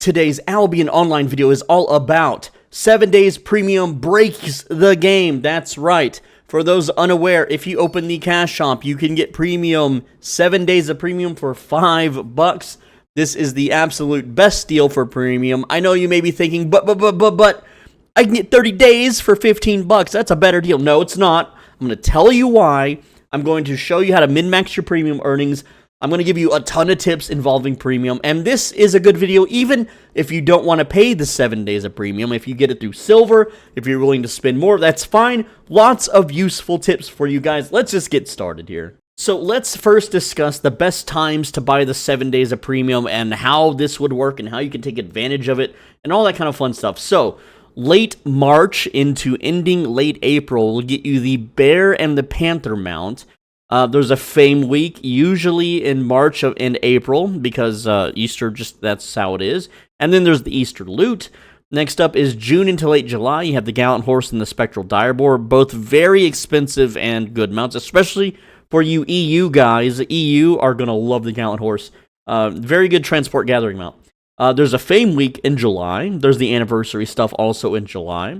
today's Albion Online video is all about 7 days premium breaks the game. That's right. For those unaware, if you open the cash shop, you can get premium, 7 days of premium for $5. This is the absolute best deal for premium. I know you may be thinking, but I can get 30 days for $15. That's a better deal. No, it's not. I'm going to tell you why. I'm going to show you how to min-max your premium earnings. I'm going to give you a ton of tips involving premium, and this is a good video even if you don't want to pay the 7 days of premium. If you get it through silver, if you're willing to spend more, that's fine. Lots of useful tips for you guys. Let's just get started here. So let's first discuss the best times to buy the 7 days of premium and how this would work and how you can take advantage of it and all that kind of fun stuff. So late March into ending late April will get you the Bear and the Panther mount. There's a Fame Week, usually in March and April, because Easter, that's how it is. And then there's the Easter Loot. Next up is June into late July. You have the Gallant Horse and the Spectral Direboar, both very expensive and good mounts, especially for you EU guys. The EU are going to love the Gallant Horse. Very good transport gathering mount. There's a Fame Week in July. There's the anniversary stuff also in July.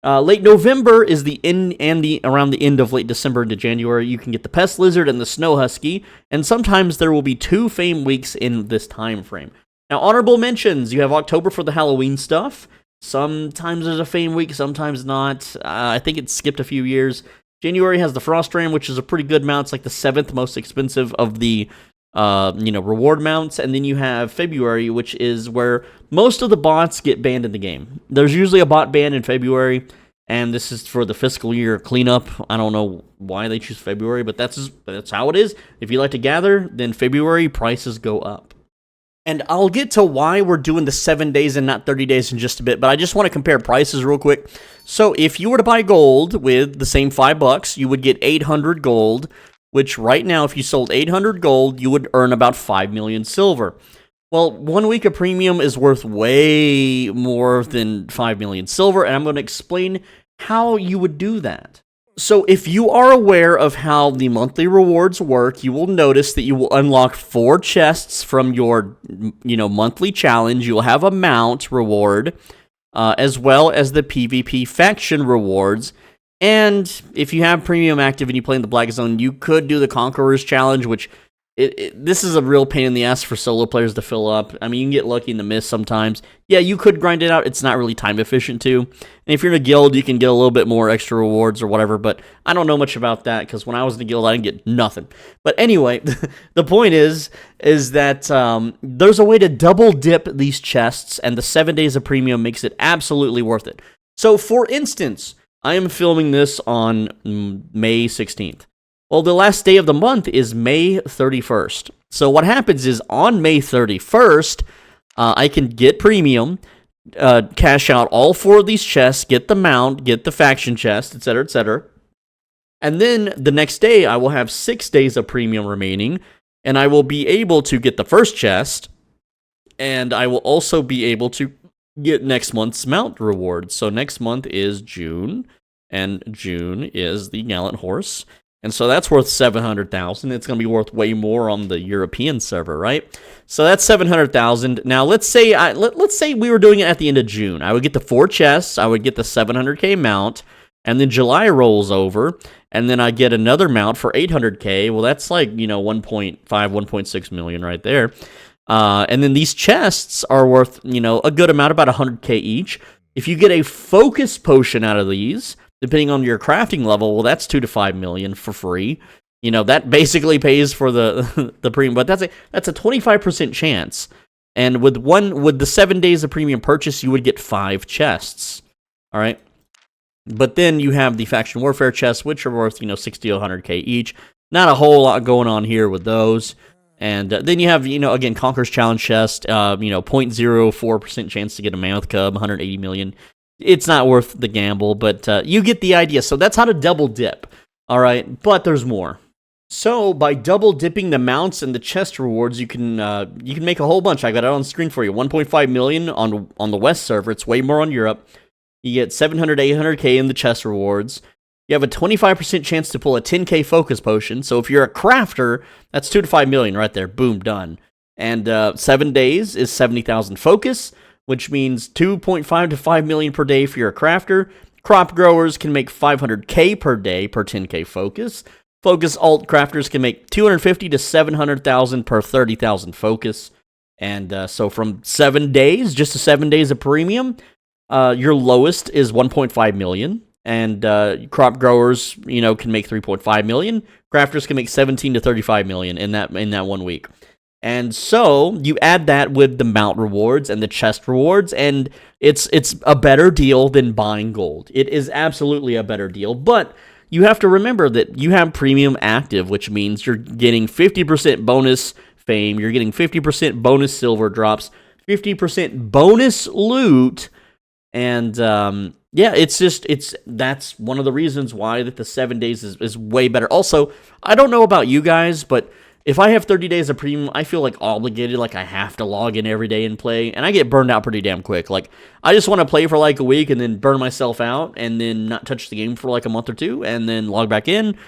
Late November is the end and around the end of late December into January. You can get the Pest Lizard and the Snow Husky, and sometimes there will be 2 Fame Weeks in this time frame. Now, honorable mentions, you have October for the Halloween stuff. Sometimes there's a Fame Week, sometimes not. I think it's skipped a few years. January has the Frost Ram, which is a pretty good mount. It's like the 7th most expensive of the reward mounts. And then you have February, which is where most of the bots get banned in the game. There's usually a bot ban in February, and this is for the fiscal year cleanup. I don't know why they choose February, but that's how it is. If you like to gather, then February prices go up. And I'll get to why we're doing the 7 days and not 30 days in just a bit, but I just want to compare prices real quick. So if you were to buy gold with the same $5, you would get 800 gold, which right now, if you sold 800 gold, you would earn about 5 million silver. Well, 1 week of premium is worth way more than 5 million silver, and I'm going to explain how you would do that. So if you are aware of how the monthly rewards work, you will notice that you will unlock 4 chests from your monthly challenge. You'll have a mount reward, as well as the PvP faction rewards. And if you have premium active and you play in the Black Zone, you could do the Conquerors Challenge, which this is a real pain in the ass for solo players to fill up. I mean, you can get lucky in the miss sometimes. Yeah, you could grind it out. It's not really time efficient too. And if you're in a guild, you can get a little bit more extra rewards or whatever, but I don't know much about that because when I was in a guild, I didn't get nothing. But anyway, the point is that there's a way to double dip these chests, and the 7 days of premium makes it absolutely worth it. So for instance, I am filming this on May 16th. Well, the last day of the month is May 31st. So what happens is on May 31st, I can get premium, cash out all 4 of these chests, get the mount, get the faction chest, etc., etc. And then the next day, I will have 6 days of premium remaining, and I will be able to get the first chest, and I will also be able to get next month's mount reward. So next month is June, and June is the Gallant Horse. And so that's worth 700,000. It's going to be worth way more on the European server, right? So that's 700,000. Now let's say let's say we were doing it at the end of June. I would get the 4 chests, I would get the 700k mount, and then July rolls over, and then I get another mount for 800k. Well, that's like, 1.5, 1.6 million right there. And then these chests are worth, a good amount, about 100k each. If you get a focus potion out of these, depending on your crafting level, well, that's 2 to 5 million for free. That basically pays for the premium, but that's a 25% chance. And with the 7 days of premium purchase, you would get 5 chests. All right. But then you have the faction warfare chests, which are worth 60 to 100k each. Not a whole lot going on here with those. And then you have, again, Conqueror's Challenge chest, 0.04% chance to get a Mammoth Cub, 180 million. It's not worth the gamble, but you get the idea. So that's how to double dip, all right? But there's more. So by double dipping the mounts and the chest rewards, you can make a whole bunch. I got it on screen for you. 1.5 million on the West server. It's way more on Europe. You get 700 to 800k in the chest rewards. You have a 25% chance to pull a 10k focus potion. So if you're a crafter, that's 2 to 5 million right there. Boom, done. And 7 days is 70,000 focus. which means 2.5 to 5 million per day for your crafter. Crop growers can make 500k per day per 10k focus. Focus alt crafters can make 250 to 700,000 per 30,000 focus. And so from 7 days, just to 7 days of premium, your lowest is 1.5 million. And crop growers, can make 3.5 million. Crafters can make 17 to 35 million in that 1 week. And so you add that with the mount rewards and the chest rewards, and it's a better deal than buying gold. It is absolutely a better deal, but you have to remember that you have premium active, which means you're getting 50% bonus fame, you're getting 50% bonus silver drops, 50% bonus loot, and that's one of the reasons why that the 7 days is way better. Also, I don't know about you guys, but if I have 30 days of premium, I feel like obligated, like I have to log in every day and play, and I get burned out pretty damn quick. Like, I just want to play for like a week and then burn myself out and then not touch the game for like a month or two and then log back in,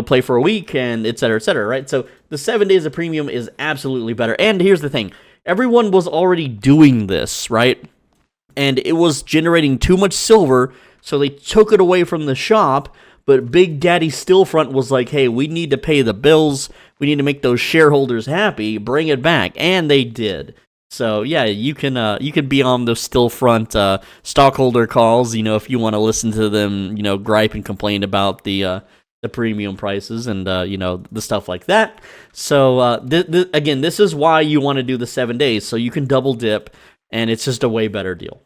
play for a week and et cetera, right? So the 7 days of premium is absolutely better. And here's the thing. Everyone was already doing this, right? And it was generating too much silver, so they took it away from the shop. But Big Daddy Stillfront was like, hey, we need to pay the bills. We need to make those shareholders happy. Bring it back. And they did. So, yeah, you can be on those Stillfront stockholder calls, if you want to listen to them, gripe and complain about the premium prices and, the stuff like that. So, again, this is why you want to do the 7 days. So you can double dip, and it's just a way better deal.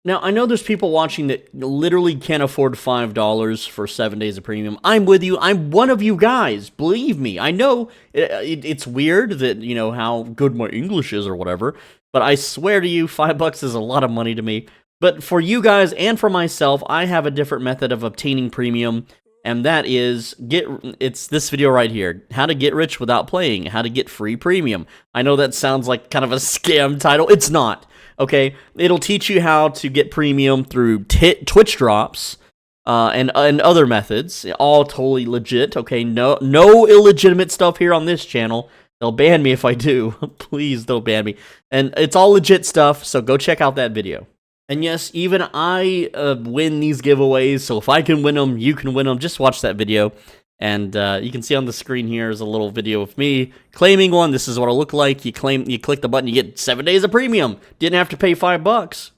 Now, I know there's people watching that literally can't afford $5 for 7 days of premium. I'm with you. I'm one of you guys. Believe me. I know it's weird that, how good my English is or whatever, but I swear to you, $5 is a lot of money to me. But for you guys and for myself, I have a different method of obtaining premium, and that is, it's this video right here. How to get rich without playing. How to get free premium. I know that sounds like kind of a scam title. It's not. Okay, it'll teach you how to get premium through Twitch drops and other methods, all totally legit. Okay, no illegitimate stuff here on this channel. They'll ban me if I do. Please don't ban me. And it's all legit stuff, so go check out that video. And yes, even I win these giveaways, so if I can win them, you can win them. Just watch that video. And you can see on the screen here is a little video of me claiming one. This is what it'll look like. You click the button, you get 7 days of premium. Didn't have to pay $5.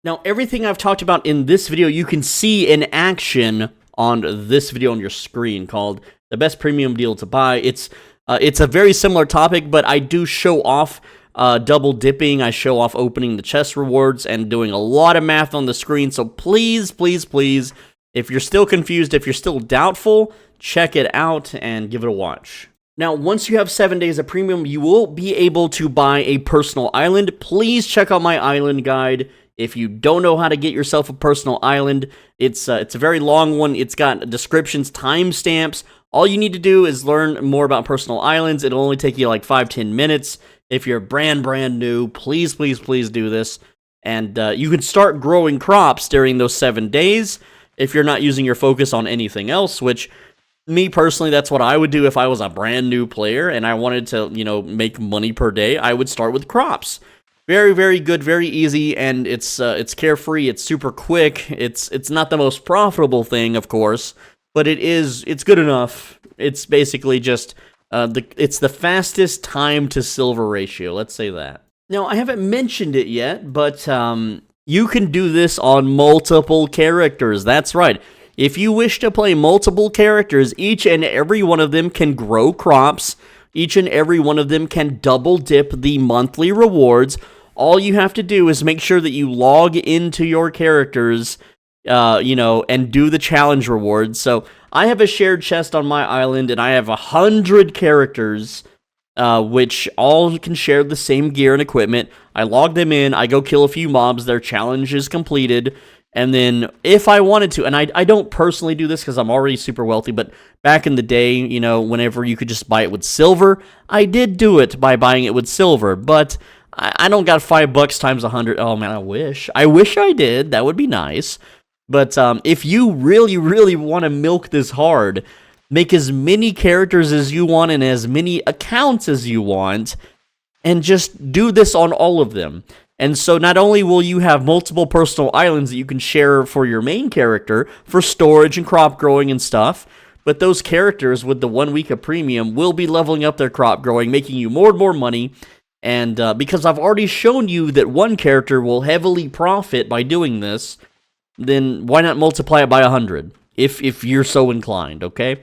Now, everything I've talked about in this video, you can see in action on this video on your screen called The Best Premium Deal to Buy. It's a very similar topic, but I do show off double dipping. I show off opening the chest rewards and doing a lot of math on the screen. So please, please, please, if you're still confused, if you're still doubtful, check it out and give it a watch. Now, once you have 7 days of premium, you will be able to buy a personal island. Please check out my island guide. If you don't know how to get yourself a personal island, it's a very long one. It's got descriptions, timestamps. All you need to do is learn more about personal islands. It'll only take you like 5-10 minutes. If you're brand new, please, please, please do this. And you can start growing crops during those 7 days if you're not using your focus on anything else, which me personally, that's what I would do if I was a brand new player and I wanted to, make money per day. I would start with crops. Very, very good, very easy, and it's carefree. It's super quick. It's not the most profitable thing, of course, but it's good enough. It's basically just it's the fastest time to silver ratio. Let's say that. Now, I haven't mentioned it yet, but you can do this on multiple characters. That's right. If you wish to play multiple characters, each and every one of them can grow crops. Each and every one of them can double dip the monthly rewards. All you have to do is make sure that you log into your characters, and do the challenge rewards. So I have a shared chest on my island, and I have 100 characters, which all can share the same gear and equipment. I log them in, I go kill a few mobs, their challenge is completed, and then if I wanted to, and I don't personally do this because I'm already super wealthy, but back in the day, whenever you could just buy it with silver, I did do it by buying it with silver, but I don't got $5 times 100. Oh man, I wish I did. That would be nice. But if you really, really want to milk this hard, make as many characters as you want and as many accounts as you want, and just do this on all of them. And so not only will you have multiple personal islands that you can share for your main character for storage and crop growing and stuff, but those characters with the 1 week of premium will be leveling up their crop growing, making you more and more money. And because I've already shown you that one character will heavily profit by doing this, then why not multiply it by 100 if you're so inclined, okay?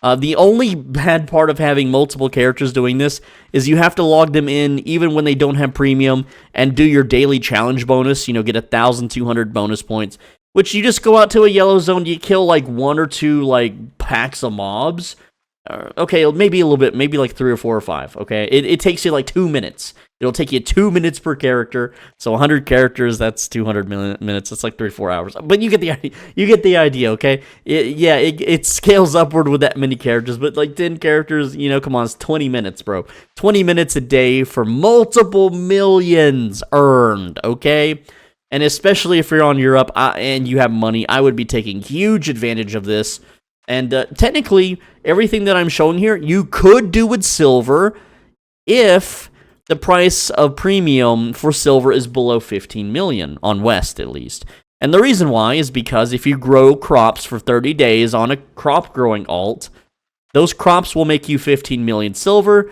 The only bad part of having multiple characters doing this is you have to log them in even when they don't have premium and do your daily challenge bonus, get 1,200 bonus points, which you just go out to a yellow zone, you kill like 1 or 2 like packs of mobs. Okay, maybe a little bit, maybe like 3 or 4 or 5, okay? It takes you like 2 minutes. It'll take you 2 minutes per character, so 100 characters, that's 200 minutes, that's like 3 or 4 hours. But you get the idea, okay? It scales upward with that many characters, but like 10 characters, come on, it's 20 minutes, bro. 20 minutes a day for multiple millions earned, okay? And especially if you're on Europe and you have money, I would be taking huge advantage of this. And technically, everything that I'm showing here, you could do with silver if the price of premium for silver is below 15 million, on West at least. And the reason why is because if you grow crops for 30 days on a crop growing alt, those crops will make you 15 million silver,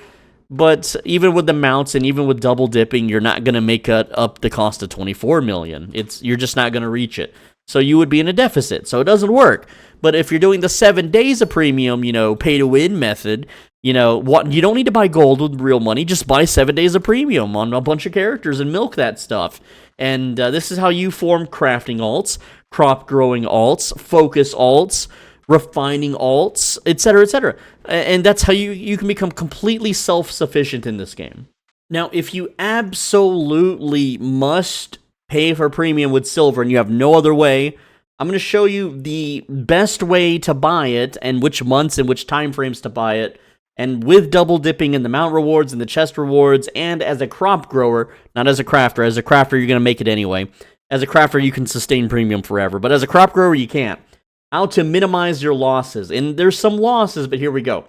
but even with the mounts and even with double dipping, you're not going to make up the cost of 24 million. You're just not going to reach it. So you would be in a deficit, so it doesn't work. But if you're doing the 7 days of premium, pay-to-win method, you don't need to buy gold with real money. Just buy 7 days of premium on a bunch of characters and milk that stuff. And this is how you form crafting alts, crop growing alts, focus alts, refining alts, etc., etc. And that's how you can become completely self-sufficient in this game. Now, if you absolutely must pay for premium with silver and you have no other way, I'm going to show you the best way to buy it and which months and which time frames to buy it. And with double dipping in the mount rewards and the chest rewards, and as a crop grower, not as a crafter. As a crafter, you're going to make it anyway. As a crafter, you can sustain premium forever. But as a crop grower, you can't. How to minimize your losses. And there's some losses, but here we go.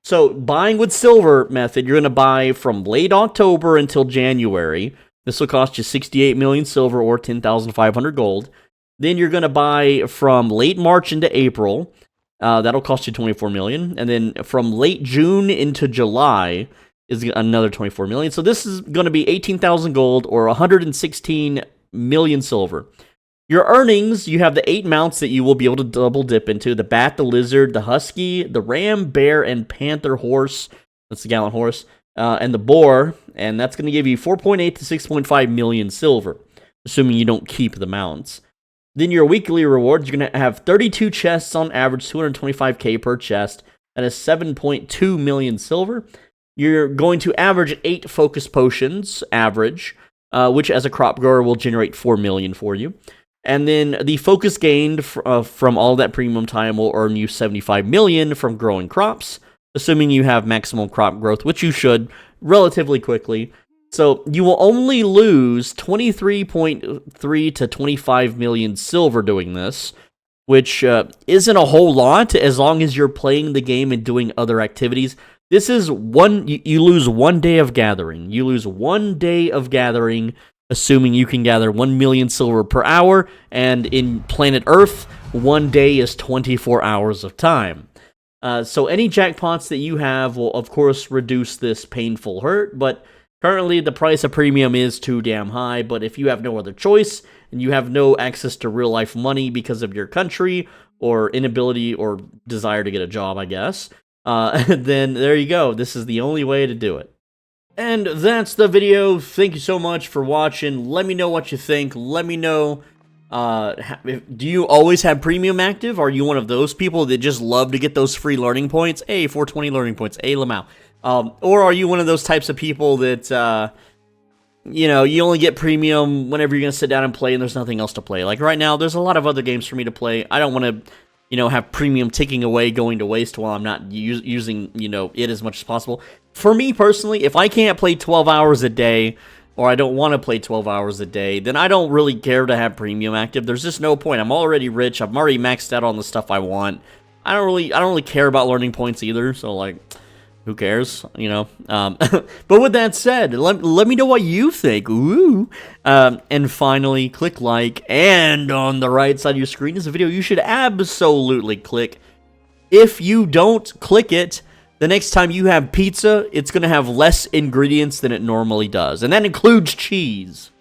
So, buying with silver method, you're going to buy from late October until January. This will cost you 68 million silver or 10,500 gold. Then you're going to buy from late March into April. That'll cost you 24 million. And then from late June into July is another 24 million. So this is going to be 18,000 gold or 116 million silver. Your earnings, you have the 8 mounts that you will be able to double dip into. The bat, the lizard, the husky, the ram, bear, and panther horse. That's the gallant horse. And the boar. And that's going to give you 4.8 to 6.5 million silver, assuming you don't keep the mounts. Then your weekly rewards, you're going to have 32 chests on average, 225k per chest. That is 7.2 million silver. You're going to average 8 focus potions, average, which as a crop grower will generate 4 million for you. And then the focus gained from all that premium time will earn you 75 million from growing crops, assuming you have maximum crop growth, which you should relatively quickly. So you will only lose 23.3 to 25 million silver doing this, which isn't a whole lot as long as you're playing the game and doing other activities. This is you lose 1 day of gathering. You lose 1 day of gathering, assuming you can gather 1 million silver per hour, and in planet Earth, 1 day is 24 hours of time. So any jackpots that you have will, of course, reduce this painful hurt, but currently, the price of premium is too damn high, but if you have no other choice, and you have no access to real-life money because of your country, or inability or desire to get a job, I guess, then there you go. This is the only way to do it. And that's the video. Thank you so much for watching. Let me know what you think. Let me know, do you always have premium active? Are you one of those people that just love to get those free learning points? Hey, 420 learning points. Hey, Lamau. Or are you one of those types of people that, you only get premium whenever you're going to sit down and play and there's nothing else to play? Like right now, there's a lot of other games for me to play. I don't want to, have premium ticking away, going to waste while I'm not using, it as much as possible. For me personally, if I can't play 12 hours a day, or I don't want to play 12 hours a day, then I don't really care to have premium active. There's just no point. I'm already rich. I'm already maxed out on the stuff I want. I don't really care about learning points either, so like, who cares, you know? But with that said, let me know what you think. Ooh. And finally, click like, and on the right side of your screen is a video you should absolutely click. If you don't click it, the next time you have pizza, it's going to have less ingredients than it normally does, and that includes cheese.